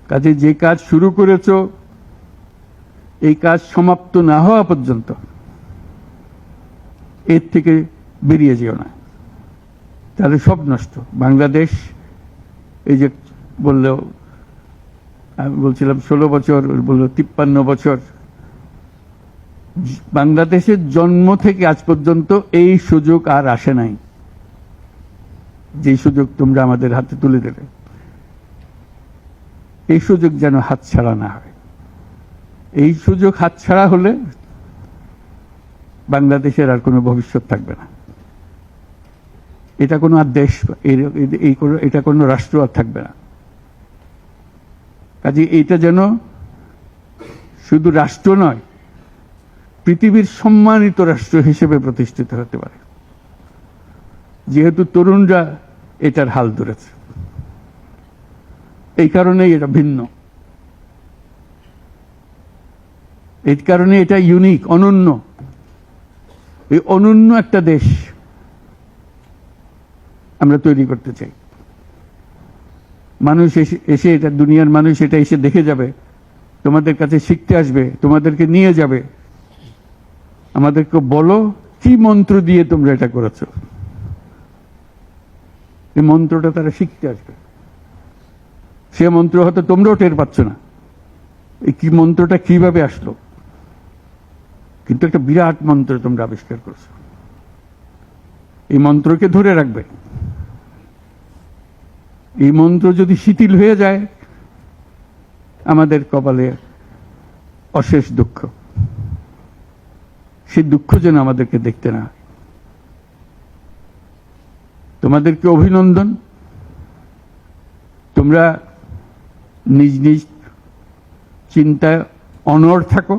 কাজে যে কাজ শুরু করেছো এই কাজ সমাপ্ত না হওয়া পর্যন্ত এর থেকে বেরিয়ে যেও না, তাহলে সব নষ্ট। বাংলাদেশ এই যে বললো, আমি বলছিলাম 16 বছর, বললো 53 বছর। বাংলাদেশের জন্ম থেকে আজ পর্যন্ত এই সুযোগ আর আসে নাই, যে সুযোগ তোমরা আমাদের হাতে তুলে দেবে। এই সুযোগ যেন হাতছাড়া না হয়। এই সুযোগ হাতছাড়া হলে বাংলাদেশের আর কোনো ভবিষ্যৎ থাকবে না। এটা কোনো আর দেশ, এটা কোনো রাষ্ট্র আর থাকবে না। কাজে এটা যেন শুধু রাষ্ট্র নয়, পৃথিবীর সম্মানিত রাষ্ট্র হিসেবে প্রতিষ্ঠিত হতে পারে, যেহেতু তরুণরা এটার হাল ধরেছে। এই কারণেই এটা ভিন্ন, এই কারণে এটা ইউনিক, অনন্য। এই অনন্য একটা দেশ আমরা তৈরি করতে চাই। মানুষ এসে এটা, দুনিয়ার মানুষ এটা এসে দেখে যাবে, তোমাদের কাছে শিখতে আসবে, তোমাদেরকে নিয়ে যাবে। আমাদেরকে বলো কি মন্ত্র দিয়ে তোমরা এটা করেছো, এই মন্ত্রটা তারা শিখতে আসবে। সে মন্ত্র হয়তো তোমরাও টের পাচ্ছ না, এই কি মন্ত্রটা কিভাবে আসলো, কিন্তু একটা বিরাট মন্ত্র তোমরা আবিষ্কার করছো। এই মন্ত্রকে ধরে রাখবে। এই মন্ত্র যদি শিথিল হয়ে যায়, আমাদের কপালে অশেষ দুঃখ। সেই দুঃখ যেন আমাদেরকে দেখতে না হয়। তোমাদেরকে অভিনন্দন। তোমরা নিজ নিজ চিন্তায় অনড় থাকো।